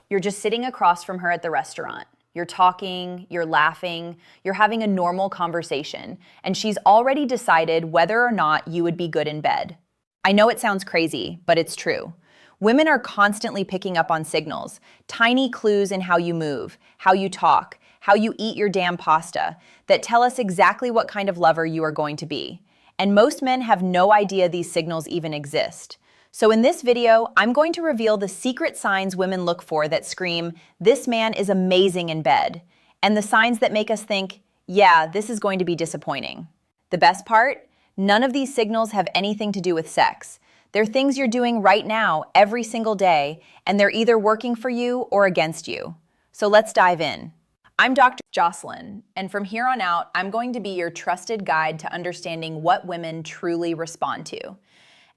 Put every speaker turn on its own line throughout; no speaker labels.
You're just sitting across from her at the restaurant. You're talking, you're laughing, you're having a normal conversation, and she's already decided whether or not you would be good in bed. I know it sounds crazy, but it's true. Women are constantly picking up on signals, tiny clues in how you move, how you talk, how you eat your damn pasta, that tell us exactly what kind of lover you are going to be. And most men have no idea these signals even exist. So in this video, I'm going to reveal the secret signs women look for that scream, "This man is amazing in bed," and the signs that make us think, "Yeah, this is going to be disappointing." The best part? None of these signals have anything to do with sex. They're things you're doing right now, every single day, and they're either working for you or against you. So let's dive in. I'm Dr. Jocelyn, and from here on out, I'm going to be your trusted guide to understanding what women truly respond to.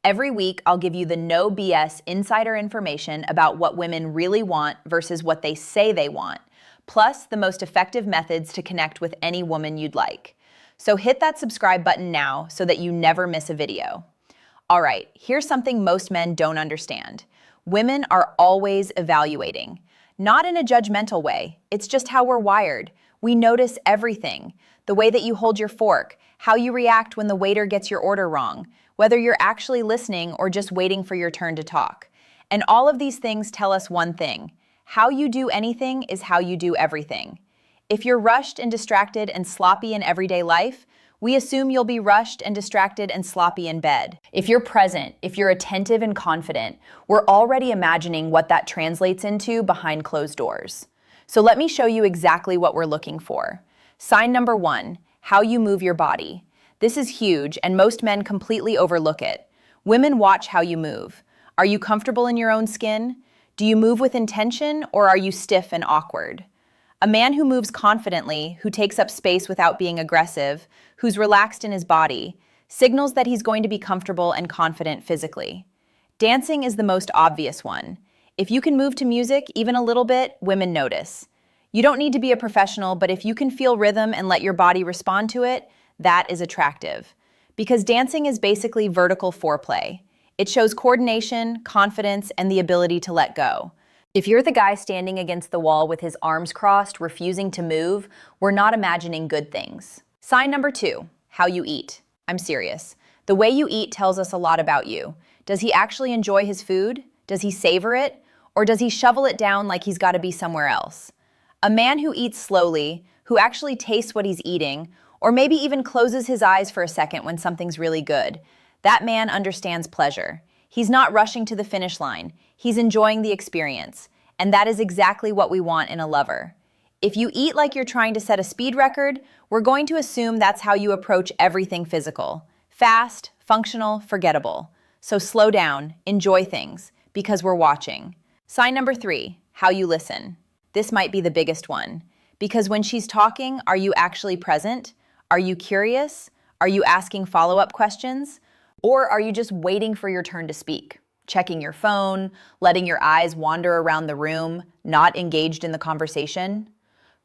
Every week, I'll give you the no BS insider information about what women really want versus what they say they want, plus the most effective methods to connect with any woman you'd like. So hit that subscribe button now so that you never miss a video. All right, here's something most men don't understand. Women are always evaluating. Not in a judgmental way, it's just how we're wired. We notice everything. The way that you hold your fork, how you react when the waiter gets your order wrong, whether you're actually listening or just waiting for your turn to talk. And all of these things tell us one thing: how you do anything is how you do everything. If you're rushed and distracted and sloppy in everyday life, we assume you'll be rushed and distracted and sloppy in bed. If you're present, if you're attentive and confident, we're already imagining what that translates into behind closed doors. So let me show you exactly what we're looking for. Sign number 1, how you move your body. This is huge, and most men completely overlook it. Women watch how you move. Are you comfortable in your own skin? Do you move with intention, or are you stiff and awkward? A man who moves confidently, who takes up space without being aggressive, who's relaxed in his body, signals that he's going to be comfortable and confident physically. Dancing is the most obvious one. If you can move to music, even a little bit, women notice. You don't need to be a professional, but if you can feel rhythm and let your body respond to it, that is attractive. Because dancing is basically vertical foreplay. It shows coordination, confidence, and the ability to let go. If you're the guy standing against the wall with his arms crossed, refusing to move, we're not imagining good things. Sign number 2, how you eat. I'm serious. The way you eat tells us a lot about you. Does he actually enjoy his food? Does he savor it? Or does he shovel it down like he's got to be somewhere else? A man who eats slowly, who actually tastes what he's eating, or maybe even closes his eyes for a second when something's really good, that man understands pleasure. He's not rushing to the finish line. He's enjoying the experience. And that is exactly what we want in a lover. If you eat like you're trying to set a speed record, we're going to assume that's how you approach everything physical. Fast, functional, forgettable. So slow down, enjoy things, because we're watching. Sign number 3, how you listen. This might be the biggest one. Because when she's talking, are you actually present? Are you curious? Are you asking follow-up questions? Or are you just waiting for your turn to speak? Checking your phone, letting your eyes wander around the room, not engaged in the conversation?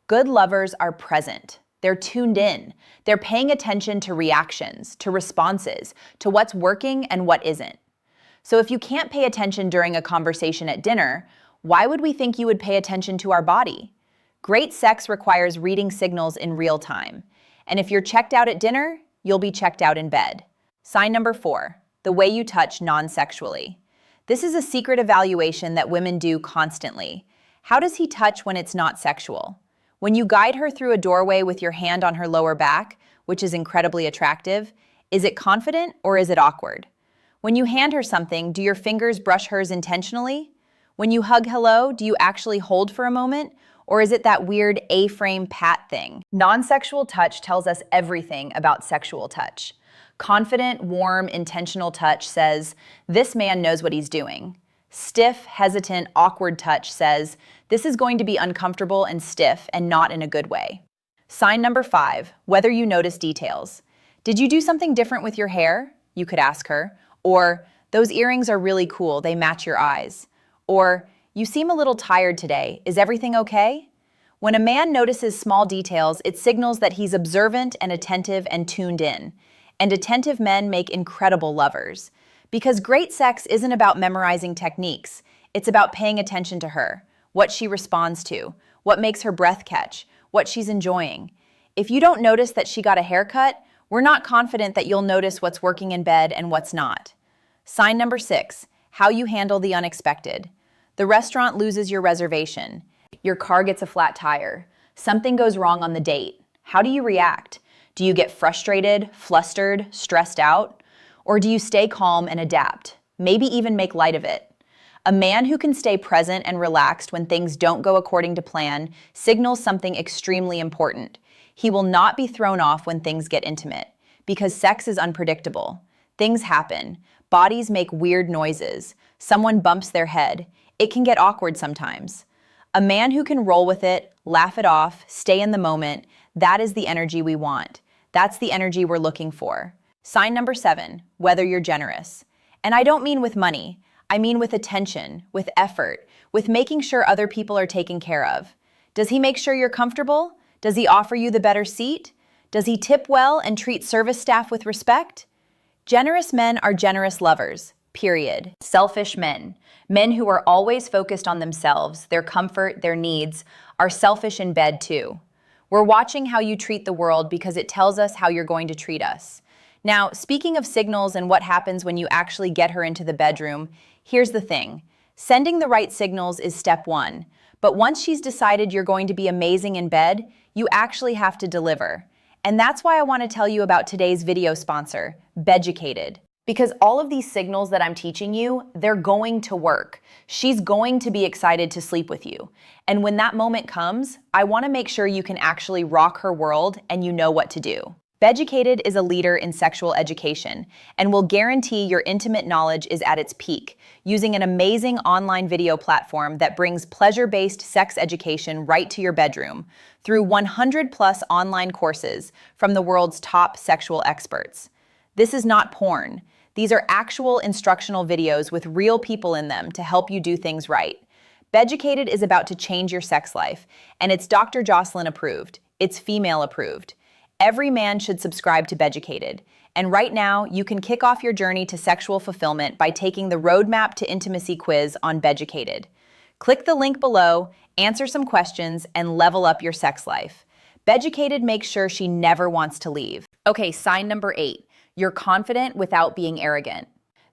Good lovers are present. They're tuned in. They're paying attention to reactions, to responses, to what's working and what isn't. So if you can't pay attention during a conversation at dinner, why would we think you would pay attention to our body? Great sex requires reading signals in real time. And if you're checked out at dinner, you'll be checked out in bed. Sign number 4, the way you touch non-sexually. This is a secret evaluation that women do constantly. How does he touch when it's not sexual? When you guide her through a doorway with your hand on her lower back, which is incredibly attractive, is it confident or is it awkward? When you hand her something, do your fingers brush hers intentionally? When you hug hello, do you actually hold for a moment? Or is it that weird A-frame pat thing? Non-sexual touch tells us everything about sexual touch. Confident, warm, intentional touch says, this man knows what he's doing. Stiff, hesitant, awkward touch says, this is going to be uncomfortable and stiff and not in a good way. Sign number 5, whether you notice details. Did you do something different with your hair? You could ask her. Or, those earrings are really cool, they match your eyes. Or, you seem a little tired today, is everything okay? When a man notices small details, it signals that he's observant and attentive and tuned in. And attentive men make incredible lovers. Because great sex isn't about memorizing techniques, it's about paying attention to her. what she responds to, what makes her breath catch, what she's enjoying. If you don't notice that she got a haircut, we're not confident that you'll notice what's working in bed and what's not. Sign number 6, how you handle the unexpected. The restaurant loses your reservation. Your car gets a flat tire. Something goes wrong on the date. How do you react? Do you get frustrated, flustered, stressed out? Or do you stay calm and adapt? Maybe even make light of it. A man who can stay present and relaxed when things don't go according to plan signals something extremely important. He will not be thrown off when things get intimate, because sex is unpredictable. Things happen. Bodies make weird noises. Someone bumps their head. It can get awkward sometimes. A man who can roll with it, laugh it off, stay in the moment, that is the energy we want. That's the energy we're looking for. Sign number 7, whether you're generous. And I don't mean with money. I mean with attention, with effort, with making sure other people are taken care of. Does he make sure you're comfortable? Does he offer you the better seat? Does he tip well and treat service staff with respect? Generous men are generous lovers, period. Selfish men, men who are always focused on themselves, their comfort, their needs, are selfish in bed too. We're watching how you treat the world because it tells us how you're going to treat us. Now, speaking of signals and what happens when you actually get her into the bedroom, here's the thing. Sending the right signals is step 1. But once she's decided you're going to be amazing in bed, you actually have to deliver. And that's why I want to tell you about today's video sponsor, Beducated. Because all of these signals that I'm teaching you, they're going to work. She's going to be excited to sleep with you. And when that moment comes, I want to make sure you can actually rock her world and you know what to do. Beducated is a leader in sexual education and will guarantee your intimate knowledge is at its peak, using an amazing online video platform that brings pleasure-based sex education right to your bedroom through 100+ online courses from the world's top sexual experts. This is not porn. These are actual instructional videos with real people in them to help you do things right. Beducated is about to change your sex life, and it's Dr. Jocelyn approved. It's female approved. Every man should subscribe to Beducated. And right now, you can kick off your journey to sexual fulfillment by taking the Roadmap to Intimacy quiz on Beducated. Click the link below, answer some questions, and level up your sex life. Beducated makes sure she never wants to leave. Okay, sign number 8. You're confident without being arrogant.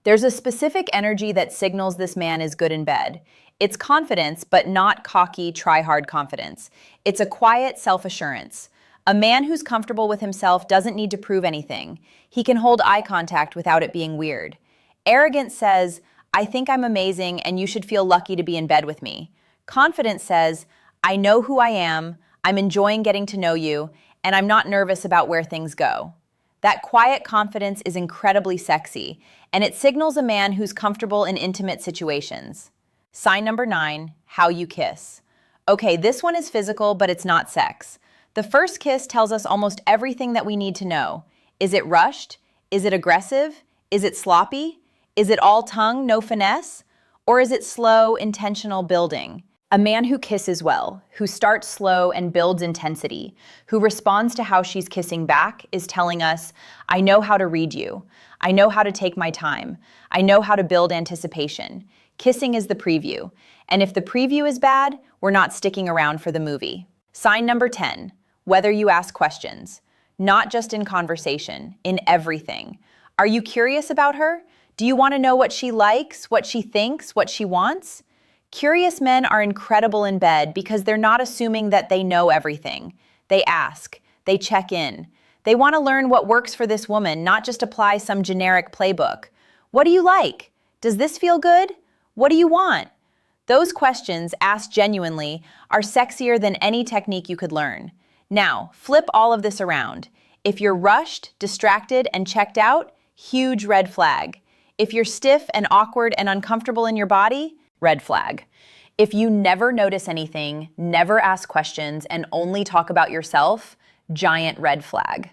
There's a specific energy that signals this man is good in bed. It's confidence, but not cocky, try-hard confidence. It's a quiet self-assurance. A man who's comfortable with himself doesn't need to prove anything. He can hold eye contact without it being weird. Arrogance says, I think I'm amazing and you should feel lucky to be in bed with me. Confidence says, I know who I am, I'm enjoying getting to know you, and I'm not nervous about where things go. That quiet confidence is incredibly sexy, and it signals a man who's comfortable in intimate situations. Sign number 9, how you kiss. Okay, this one is physical, but it's not sex. The first kiss tells us almost everything that we need to know. Is it rushed? Is it aggressive? Is it sloppy? Is it all tongue, no finesse? Or is it slow, intentional building? A man who kisses well, who starts slow and builds intensity, who responds to how she's kissing back, is telling us, I know how to read you. I know how to take my time. I know how to build anticipation. Kissing is the preview. And if the preview is bad, we're not sticking around for the movie. Sign number 10. Whether you ask questions, not just in conversation, in everything. Are you curious about her? Do you want to know what she likes, what she thinks, what she wants? Curious men are incredible in bed because they're not assuming that they know everything. They ask, they check in. They want to learn what works for this woman, not just apply some generic playbook. What do you like? Does this feel good? What do you want? Those questions, asked genuinely, are sexier than any technique you could learn. Now, flip all of this around. If you're rushed, distracted, and checked out, huge red flag. If you're stiff and awkward and uncomfortable in your body, red flag. If you never notice anything, never ask questions, and only talk about yourself, giant red flag.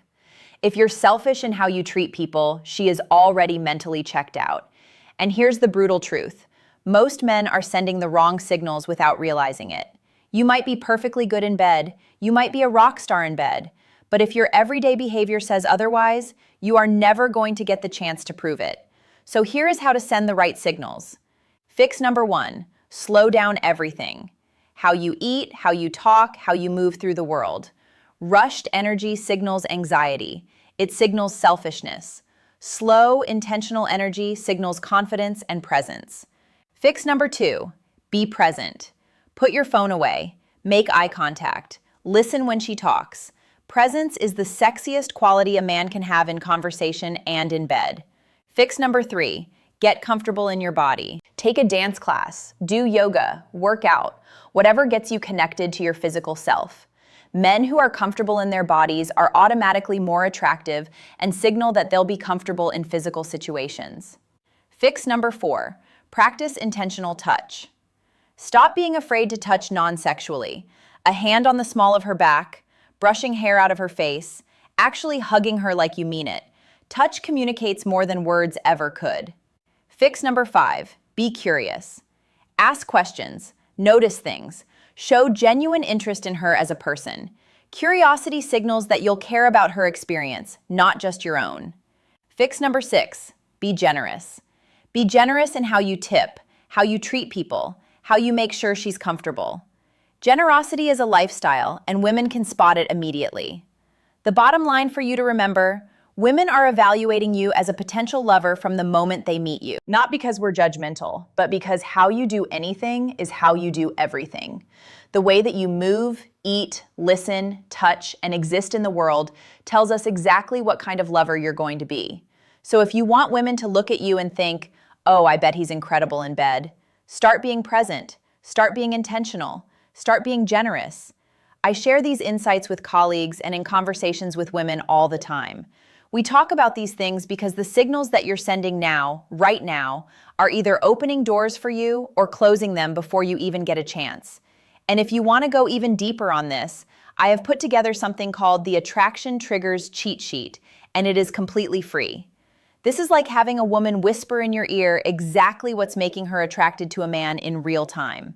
If you're selfish in how you treat people, she is already mentally checked out. And here's the brutal truth. Most men are sending the wrong signals without realizing it. You might be perfectly good in bed, you might be a rock star in bed, but if your everyday behavior says otherwise, you are never going to get the chance to prove it. So here is how to send the right signals. Fix number 1, slow down everything. how you eat, how you talk, how you move through the world. Rushed energy signals anxiety. It signals selfishness. Slow, intentional energy signals confidence and presence. Fix number 2, be present. Put your phone away. Make eye contact. Listen when she talks. Presence is the sexiest quality a man can have in conversation and in bed. Fix number 3, get comfortable in your body. Take a dance class, do yoga, work out, whatever gets you connected to your physical self. Men who are comfortable in their bodies are automatically more attractive and signal that they'll be comfortable in physical situations. Fix number 4, practice intentional touch. Stop being afraid to touch non-sexually. A hand on the small of her back, brushing hair out of her face, actually hugging her like you mean it. Touch communicates more than words ever could. Fix number 5, be curious. Ask questions, notice things, show genuine interest in her as a person. Curiosity signals that you'll care about her experience, not just your own. Fix number 6, be generous. Be generous in how you tip, how you treat people, how you make sure she's comfortable. Generosity is a lifestyle, and women can spot it immediately. The bottom line for you to remember: women are evaluating you as a potential lover from the moment they meet you. Not because we're judgmental, but because how you do anything is how you do everything. The way that you move, eat, listen, touch, and exist in the world tells us exactly what kind of lover you're going to be. So if you want women to look at you and think, "Oh, I bet he's incredible in bed," start being present, start being intentional, start being generous. I share these insights with colleagues and in conversations with women all the time. We talk about these things because the signals that you're sending now, right now, are either opening doors for you or closing them before you even get a chance. And if you want to go even deeper on this, I have put together something called the Attraction Triggers Cheat Sheet, and it is completely free. This is like having a woman whisper in your ear exactly what's making her attracted to a man in real time.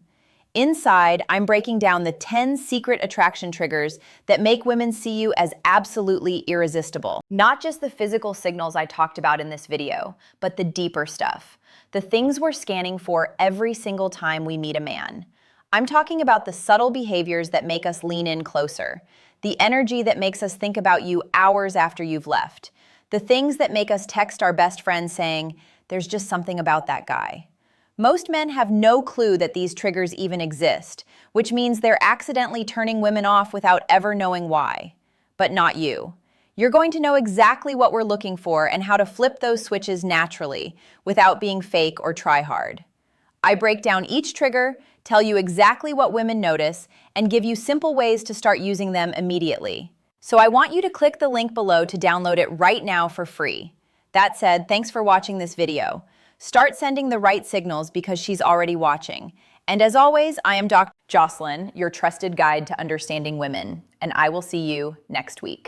Inside, I'm breaking down the 10 secret attraction triggers that make women see you as absolutely irresistible. Not just the physical signals I talked about in this video, but the deeper stuff. The things we're scanning for every single time we meet a man. I'm talking about the subtle behaviors that make us lean in closer. The energy that makes us think about you hours after you've left. The things that make us text our best friend saying, "There's just something about that guy." Most men have no clue that these triggers even exist, which means they're accidentally turning women off without ever knowing why. But not you. You're going to know exactly what we're looking for and how to flip those switches naturally, without being fake or try hard. I break down each trigger, tell you exactly what women notice, and give you simple ways to start using them immediately. So I want you to click the link below to download it right now for free. That said, thanks for watching this video. Start sending the right signals because she's already watching. And as always, I am Dr. Jocelyn, your trusted guide to understanding women, and I will see you next week.